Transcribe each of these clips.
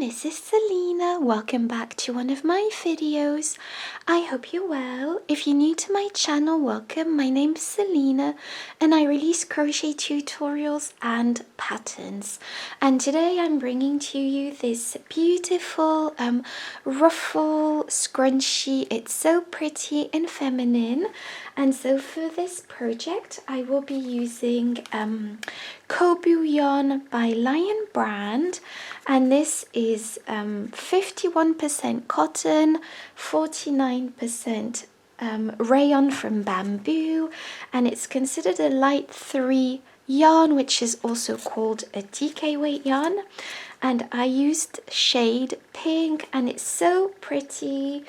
this is Selina. Welcome back to one of my videos. I hope you're well. If you're new to my channel, welcome. My name's Selina and I release crochet tutorials and patterns. And today I'm bringing to you this beautiful ruffle scrunchie. It's so pretty and feminine. And so for this project, I will be using Kobu yarn by Lion brand, and this is 51% cotton, 49% rayon from bamboo, and it's considered a light 3 yarn, which is also called a DK weight yarn. And I used shade pink and it's so pretty.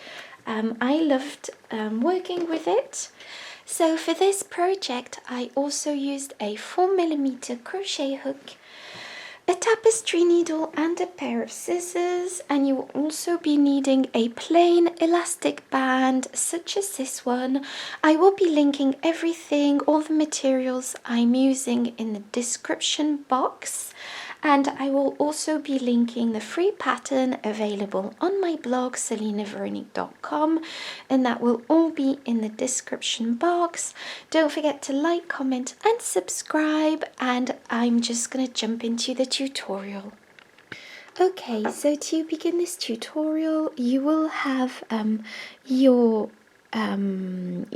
I loved working with it. So for this project, I also used a 4mm crochet hook, a tapestry needle and a pair of scissors, and you will also be needing a plain elastic band such as this one. I will be linking everything, all the materials I'm using in the description box, and I will also be linking the free pattern available on my blog selinaveronique.com, and that will all be in the description box. Don't forget to like, comment and subscribe, and I'm just going to jump into the tutorial. Okay, so to begin this tutorial, you will have your yarn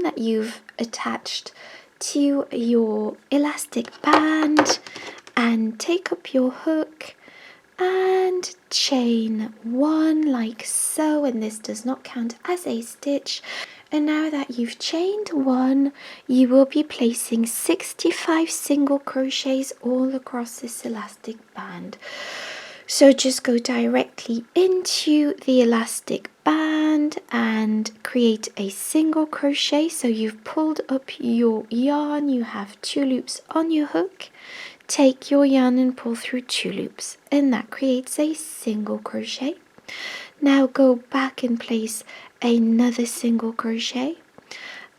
that you've attached to your elastic band, and take up your hook and chain 1 like so, and this does not count as a stitch. And now that you've chained 1, you will be placing 65 single crochets all across this elastic band. So just go directly into the elastic band and create a single crochet. So you've pulled up your yarn, you have 2 loops on your hook. Take your yarn and pull through 2 loops, and that creates a single crochet. Now go back and place another single crochet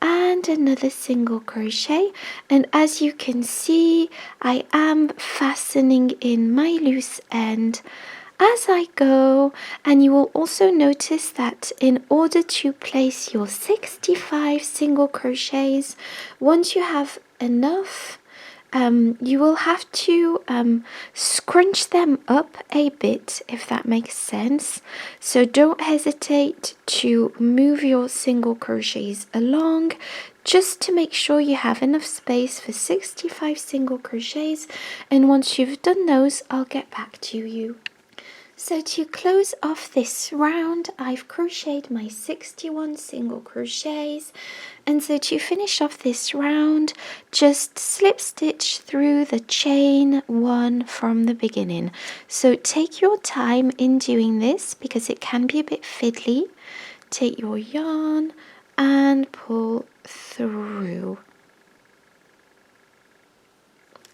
and another single crochet, and as you can see, I am fastening in my loose end as I go. And you will also notice that in order to place your 65 single crochets, once you have enough, you will have to scrunch them up a bit, if that makes sense. So don't hesitate to move your single crochets along, just to make sure you have enough space for 65 single crochets. And once you've done those, I'll get back to you. So to close off this round, I've crocheted my 61 single crochets, and so to finish off this round, just slip stitch through the chain 1 from the beginning. So take your time in doing this because it can be a bit fiddly. Take your yarn and pull through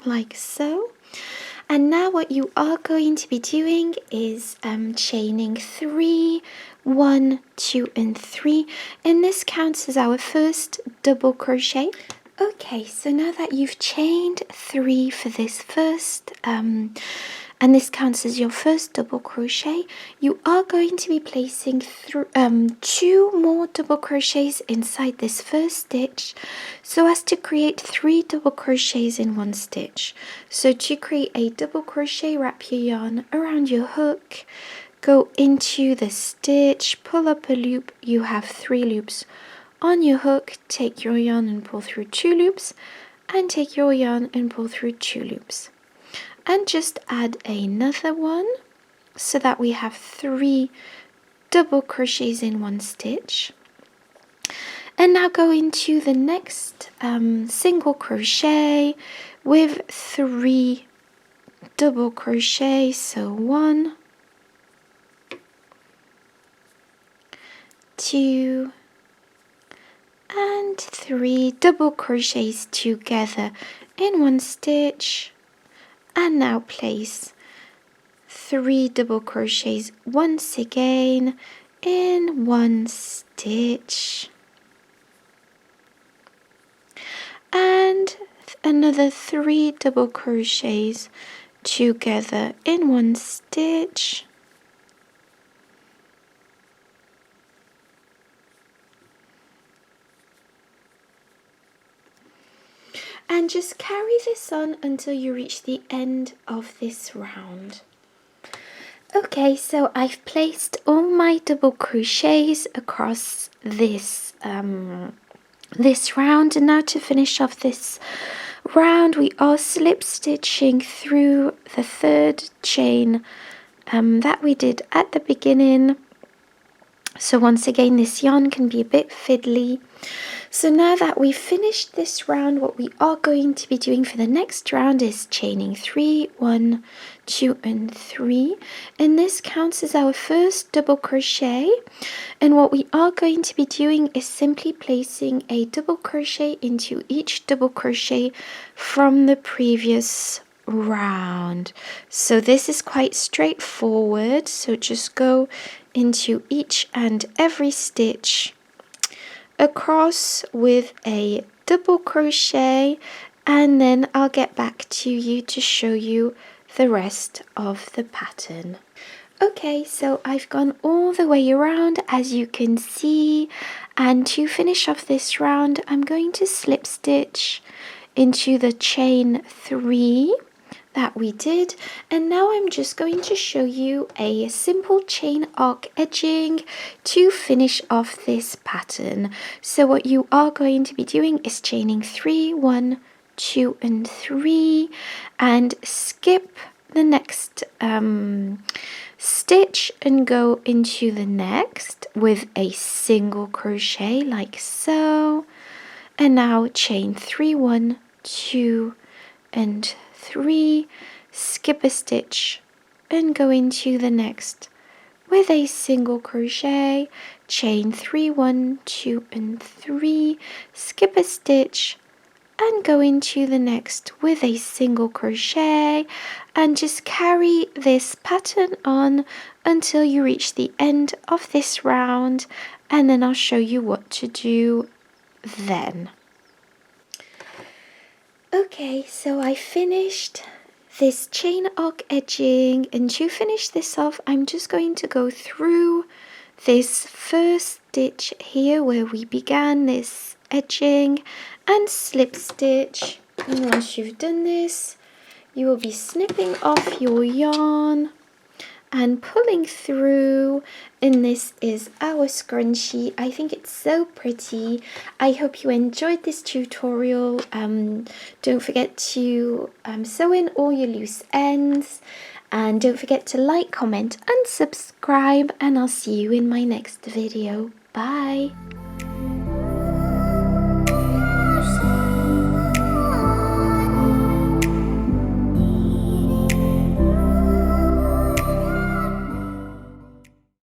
like so. And now what you are going to be doing is chaining 3, 1, 2 and 3, and this counts as our first double crochet. Okay, so now that you've chained 3 for this first and this counts as your first double crochet, you are going to be placing 2 more double crochets inside this first stitch, so as to create 3 double crochets in 1 stitch. So to create a double crochet, wrap your yarn around your hook, go into the stitch, pull up a loop. You have 3 loops on your hook, take your yarn and pull through 2 loops, and take your yarn and pull through 2 loops. And just add another one so that we have 3 double crochets in 1 stitch. And now go into the next single crochet with 3 double crochets. So 1, 2 and 3 double crochets together in 1 stitch. And now place 3 double crochets once again in 1 stitch, and another 3 double crochets together in 1 stitch, and just carry this on until you reach the end of this round. Okay, so I've placed all my double crochets across this this round, and now to finish off this round we are slip stitching through the third chain that we did at the beginning. So once again, this yarn can be a bit fiddly. So now that we've finished this round, what we are going to be doing for the next round is chaining 3, 1, 2 and 3, and this counts as our first double crochet. And what we are going to be doing is simply placing a double crochet into each double crochet from the previous round. So this is quite straightforward, so just go into each and every stitch across with a double crochet, and then I'll get back to you to show you the rest of the pattern. Okay, so I've gone all the way around, as you can see, and to finish off this round I'm going to slip stitch into the chain 3 that we did, and now I'm just going to show you a simple chain arc edging to finish off this pattern. So what you are going to be doing is chaining 3, 1, 2 and 3, and skip the next stitch and go into the next with a single crochet like so, and now chain 3, 1, 2 and 3, skip a stitch and go into the next with a single crochet, chain 3, 1, 2 and 3, skip a stitch and go into the next with a single crochet, and just carry this pattern on until you reach the end of this round, and then I'll show you what to do then. Okay, so I finished this chain arc edging, and to finish this off I'm just going to go through this first stitch here where we began this edging and slip stitch, and once you've done this you will be snipping off your yarn and pulling through, and this is our scrunchie. I think it's so pretty. I hope you enjoyed this tutorial. Don't forget to sew in all your loose ends, and don't forget to like, comment and subscribe, and I'll see you in my next video. Bye.